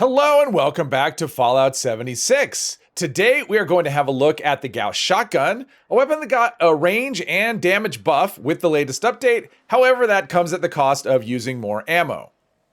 Hello and welcome back to Fallout 76. Today we are going to have a look at the Gauss Shotgun, a weapon that got a range and damage buff with the latest update. However, that comes at the cost of using more ammo.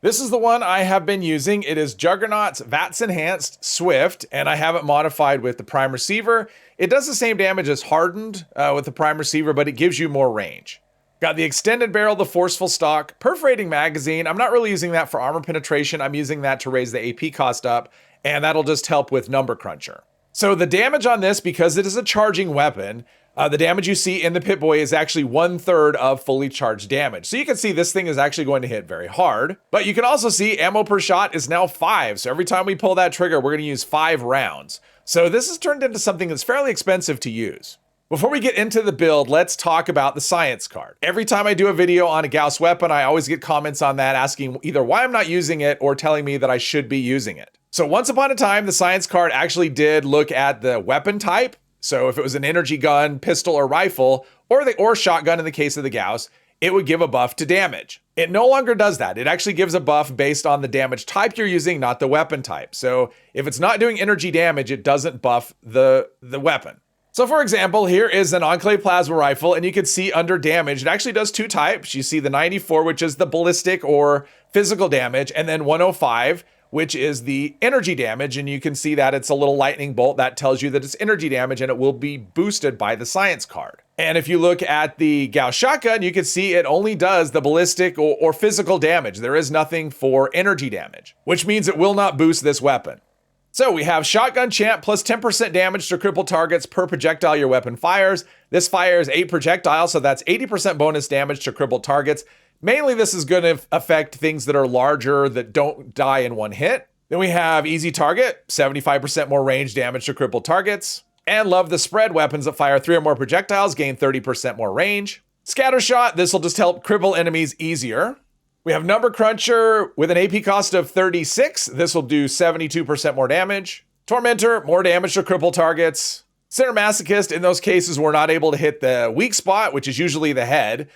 This is the one I have been using. It is Juggernaut's VATS Enhanced Swift, and I have it modified with the prime receiver. It does the same damage as Hardened with the prime receiver, but it gives you more range. Got the extended barrel, the forceful stock, perforating magazine. I'm not really using that for armor penetration. I'm using that to raise the AP cost up, and that'll just help with number cruncher. So the damage on this, because it is a charging weapon, the damage you see in the Pip-Boy is actually 1/3 of fully charged damage. So you can see this thing is actually going to hit very hard, but you can also see ammo per shot is now 5. So every time we pull that trigger, we're gonna use 5 rounds. So this has turned into something that's fairly expensive to use. Before we get into the build, let's talk about the science card. Every time I do a video on a Gauss weapon, I always get comments on that asking either why I'm not using it or telling me that I should be using it. So once upon a time, the science card actually did look at the weapon type. So if it was an energy gun, pistol, or rifle, or shotgun in the case of the Gauss, it would give a buff to damage. It no longer does that. It actually gives a buff based on the damage type you're using, not the weapon type. So if it's not doing energy damage, it doesn't buff the weapon. So for example, here is an Enclave plasma rifle, and you can see under damage, it actually does 2 types. You see the 94, which is the ballistic or physical damage, and then 105, which is the energy damage. And you can see that it's a little lightning bolt that tells you that it's energy damage, and it will be boosted by the science card. And if you look at the Gauss Shotgun, you can see it only does the ballistic or physical damage. There is nothing for energy damage, which means it will not boost this weapon. So we have Shotgun Champ plus 10% damage to cripple targets per projectile your weapon fires. This fires 8 projectiles, so that's 80% bonus damage to crippled targets. Mainly this is going to affect things that are larger that don't die in one hit. Then we have Easy Target, 75% more range damage to crippled targets. And Love the Spread, weapons that fire 3 or more projectiles gain 30% more range. Scatter Shot, this will just help cripple enemies easier. We have Number Cruncher with an AP cost of 36. This will do 72% more damage. Tormentor, more damage to cripple targets. Center Masochist, in those cases, we're not able to hit the weak spot, which is usually the head.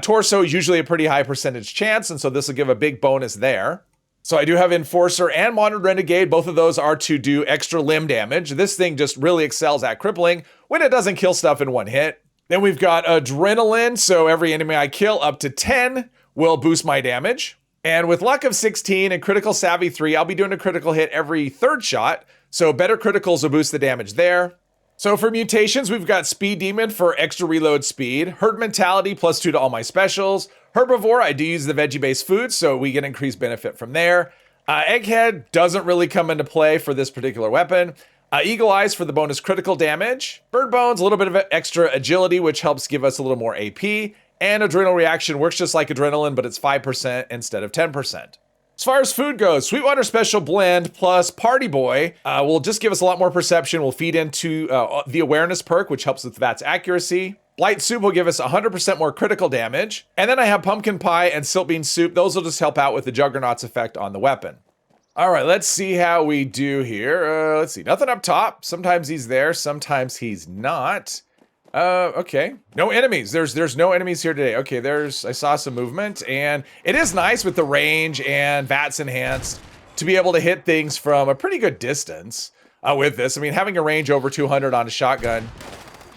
Torso is usually a pretty high percentage chance, and so this will give a big bonus there. So I do have Enforcer and Modern Renegade. Both of those are to do extra limb damage. This thing just really excels at crippling when it doesn't kill stuff in one hit. Then we've got Adrenaline, so every enemy I kill up to 10 will boost my damage. And with Luck of 16 and Critical Savvy 3, I'll be doing a critical hit every 3rd shot, so better criticals will boost the damage there. So for mutations, we've got Speed Demon for extra reload speed, Herd Mentality plus 2 to all my specials, Herbivore, I do use the veggie-based food, so we get increased benefit from there. Egghead doesn't really come into play for this particular weapon. Eagle Eyes for the bonus critical damage. Bird Bones, a little bit of extra agility, which helps give us a little more AP. And Adrenal Reaction works just like Adrenaline, but it's 5% instead of 10%. As far as food goes, Sweetwater Special Blend plus Party Boy will just give us a lot more perception. We'll feed into the Awareness perk, which helps with VATS accuracy. Blight Soup will give us 100% more critical damage. And then I have Pumpkin Pie and Silt Bean Soup. Those will just help out with the Juggernaut's effect on the weapon. All right, let's see how we do here. Let's see, nothing up top. Sometimes he's there, sometimes he's not. Okay, no enemies. There's no enemies here today. Okay, I saw some movement, and it is nice with the range and VATS Enhanced to be able to hit things from a pretty good distance with this. I mean, having a range over 200 on a shotgun,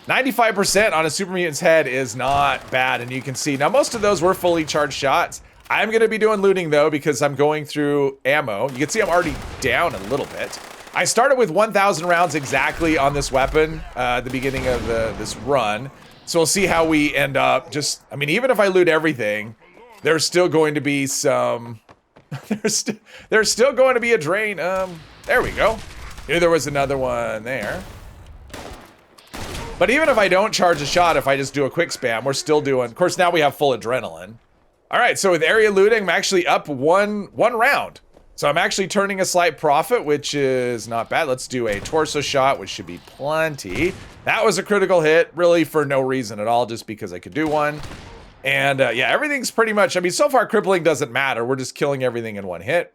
95% on a super mutant's head is not bad, and you can see, now most of those were fully charged shots. I'm gonna be doing looting though, because I'm going through ammo. You can see I'm already down a little bit. I started with 1,000 rounds exactly on this weapon at the beginning of this run. So we'll see how we end up. I mean, even if I loot everything, there's still going to be some, there's still going to be a drain. There we go. Knew there was another one there. But even if I don't charge a shot, if I just do a quick spam, we're still doing, of course, now we have full adrenaline. All right, so with area looting, I'm actually up one round. So I'm actually turning a slight profit, which is not bad. Let's do a torso shot, which should be plenty. That was a critical hit, really for no reason at all, just because I could do one. And yeah, everything's pretty much, I mean, so far crippling doesn't matter. We're just killing everything in one hit.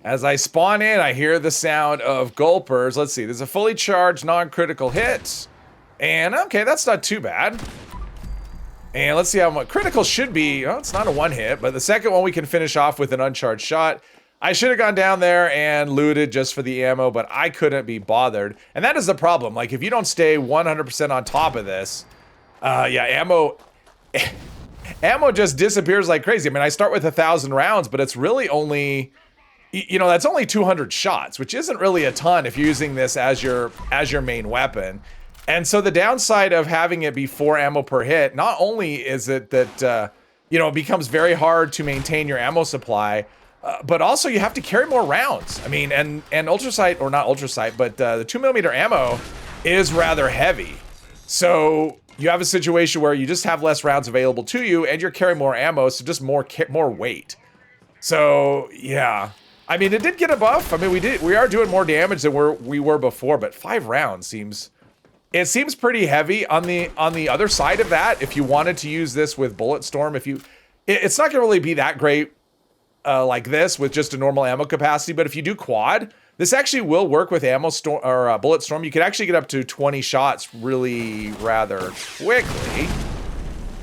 As I spawn in, I hear the sound of gulpers. Let's see, there's a fully charged non-critical hit. And okay, that's not too bad. And let's see how much critical should be. Oh, it's not a one hit, but the second one we can finish off with an uncharged shot. I should have gone down there and looted just for the ammo, but I couldn't be bothered. And that is the problem. Like, if you don't stay 100% on top of this, yeah, ammo just disappears like crazy. I mean, I start with 1,000 rounds, but it's really only, you know, that's only 200 shots, which isn't really a ton if you're using this as your main weapon. And so the downside of having it be 4 ammo per hit, not only is it that, you know, it becomes very hard to maintain your ammo supply, but also you have to carry more rounds. I mean, and ultrasight, or not ultrasight, but the 2mm ammo is rather heavy. So you have a situation where you just have less rounds available to you and you're carrying more ammo, so just more weight. So yeah, I mean, it did get a buff. I mean, we are doing more damage than we were before, but 5 rounds seems pretty heavy. On the other side of that, if you wanted to use this with Bulletstorm, it's not gonna really be that great like this with just a normal ammo capacity, but if you do quad, this actually will work with Bulletstorm. You could actually get up to 20 shots really rather quickly.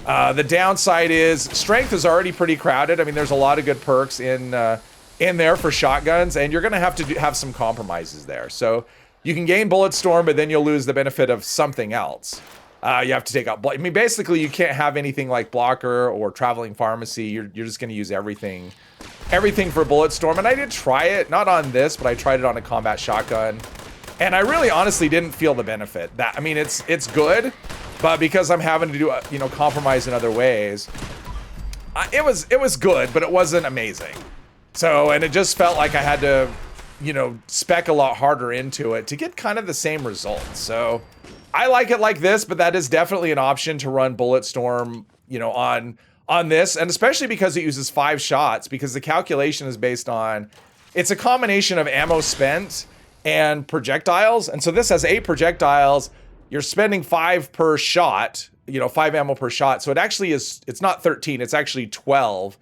The downside is strength is already pretty crowded. I mean, there's a lot of good perks in there for shotguns, and you're gonna have to have some compromises there. So you can gain Bulletstorm, but then you'll lose the benefit of something else. You have to take out, I mean, basically you can't have anything like Blocker or Traveling Pharmacy. You're just gonna use everything for Bulletstorm. And I did try it, not on this, but I tried it on a combat shotgun. And I really honestly didn't feel the benefit. I mean, it's good, but because I'm having to do, you know, compromise in other ways, it was good, but it wasn't amazing. So, and it just felt like I had to, you know, spec a lot harder into it to get kind of the same results. So I like it like this, but that is definitely an option to run Bulletstorm, you know, on this, and especially because it uses 5 shots, because the calculation is based on, it's a combination of ammo spent and projectiles. And so this has 8 projectiles. You're spending 5 per shot, you know, 5 ammo per shot. So it actually is, it's not 13, it's actually 12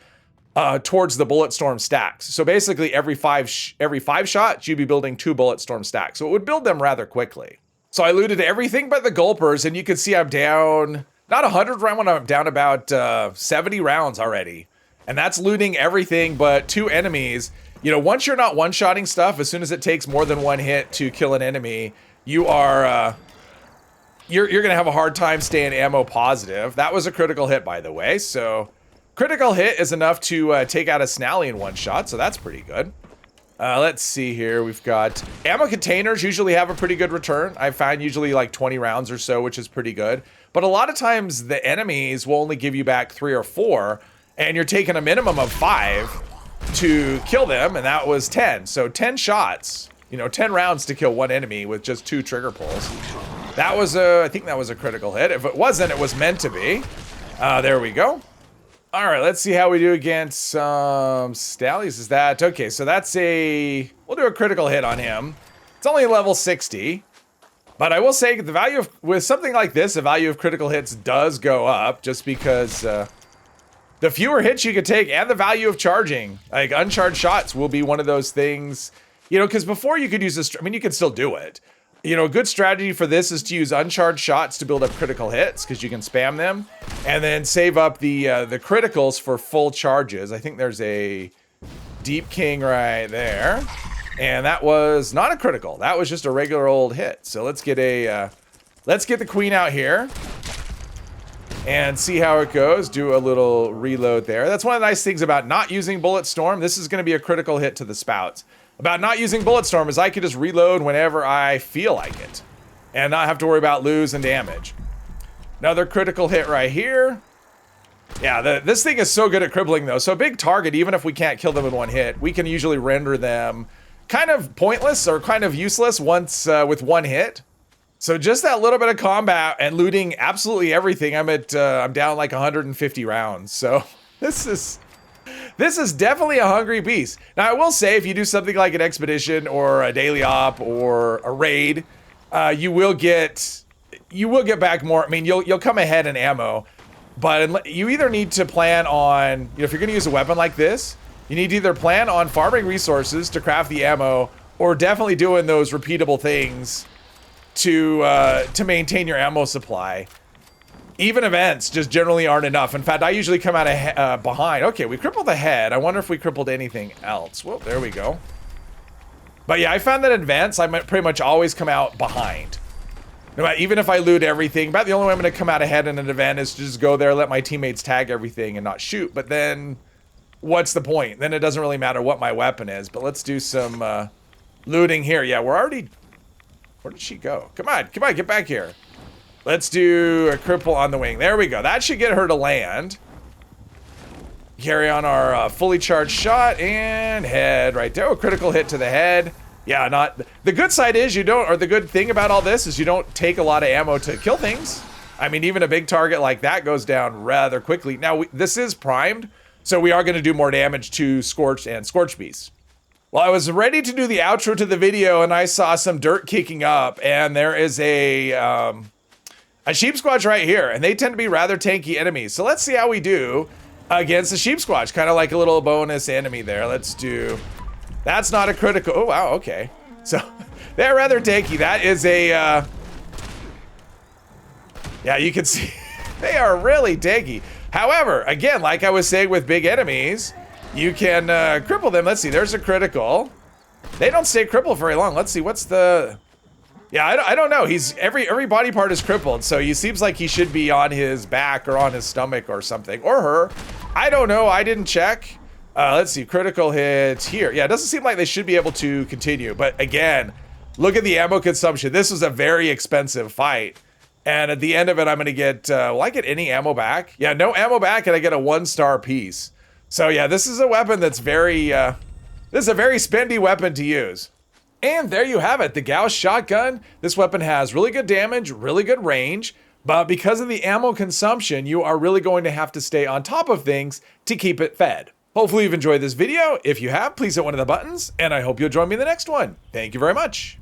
towards the Bulletstorm stacks. So basically every five shots, you'd be building 2 Bulletstorm stacks. So it would build them rather quickly. So I looted everything but the gulpers, and you can see I'm down, not 100 rounds, I'm down about 70 rounds already. And that's looting everything but 2 enemies. You know, once you're not one-shotting stuff, as soon as it takes more than 1 hit to kill an enemy, you are, you're gonna have a hard time staying ammo positive. That was a critical hit, by the way. So critical hit is enough to take out a Snally in 1 shot, so that's pretty good. Let's see here. We've got ammo containers usually have a pretty good return. I find usually like 20 rounds or so, which is pretty good. But a lot of times the enemies will only give you back 3 or 4, and you're taking a minimum of 5 to kill them, and that was 10. So 10 shots, you know, 10 rounds to kill 1 enemy with just 2 trigger pulls. That was I think that was a critical hit. If it wasn't, it was meant to be. There we go. All right, let's see how we do against Stallies. Is that okay? So that's we'll do a critical hit on him. It's only level 60, but I will say the value of, with something like this, the value of critical hits does go up, just because the fewer hits you could take and the value of charging, like uncharged shots, will be one of those things, you know, because before you could use this, I mean, you could still do it. You know, a good strategy for this is to use uncharged shots to build up critical hits, because you can spam them, and then save up the criticals for full charges. I think there's a Deep King right there, and that was not a critical. That was just a regular old hit. So let's get the Queen out here and see how it goes. Do a little reload there. That's one of the nice things about not using Bulletstorm. This is going to be a critical hit to the spouts. About not using Bulletstorm is I could just reload whenever I feel like it and not have to worry about lose and damage. Another critical hit right here. Yeah, this thing is so good at crippling though. So a big target, even if we can't kill them in 1 hit, we can usually render them kind of pointless or kind of useless once with 1 hit. So just that little bit of combat and looting absolutely everything. I'm down like 150 rounds. So this is definitely a hungry beast. Now, I will say, if you do something like an expedition or a daily op or a raid, you will get back more. I mean, you'll come ahead in ammo, but you either need to plan on, you know, if you're going to use a weapon like this, you need to either plan on farming resources to craft the ammo, or definitely doing those repeatable things to maintain your ammo supply. even events just generally aren't enough. In fact, I usually come out of behind. Okay, we crippled the head. I wonder if we crippled anything else. Well, there we go. But yeah, I found that in events, I might pretty much always come out behind. No matter, even if I loot everything, about the only way I'm going to come out ahead in an event is to just go there, let my teammates tag everything and not shoot. But then, what's the point? Then it doesn't really matter what my weapon is. But let's do some looting here. Yeah, we're already... Where did she go? Come on, get back here. Let's do a cripple on the wing. There we go. That should get her to land. Carry on our fully charged shot and head right there. A critical hit to the head. Yeah, not... The good side is you don't... Or the good thing about all this is you don't take a lot of ammo to kill things. I mean, even a big target like that goes down rather quickly. Now, this is primed, so we are going to do more damage to Scorched and Scorched Beast. Well, I was ready to do the outro to the video, and I saw some dirt kicking up, and there is a sheep squatch right here, and they tend to be rather tanky enemies. So let's see how we do against the sheep squatch, kind of like a little bonus enemy there. Let's do... That's not a critical... Oh, wow, okay. So, they're rather tanky. That is a... Yeah, you can see they are really tanky. However, again, like I was saying with big enemies, you can cripple them. Let's see, there's a critical. They don't stay crippled very long. Let's see, what's the... Yeah, I don't know. He's every body part is crippled, so he seems like he should be on his back or on his stomach or something. Or her. I don't know. I didn't check. Let's see, critical hits here. Yeah, it doesn't seem like they should be able to continue. But again, look at the ammo consumption. This was a very expensive fight. And at the end of it, I'm going to get... will I get any ammo back? Yeah, no ammo back, and I get a 1-star piece. So yeah, this is a weapon that's very... this is a very spendy weapon to use. And there you have it, the Gauss Shotgun. This weapon has really good damage, really good range, but because of the ammo consumption, you are really going to have to stay on top of things to keep it fed. Hopefully you've enjoyed this video. If you have, please hit one of the buttons, and I hope you'll join me in the next one. Thank you very much.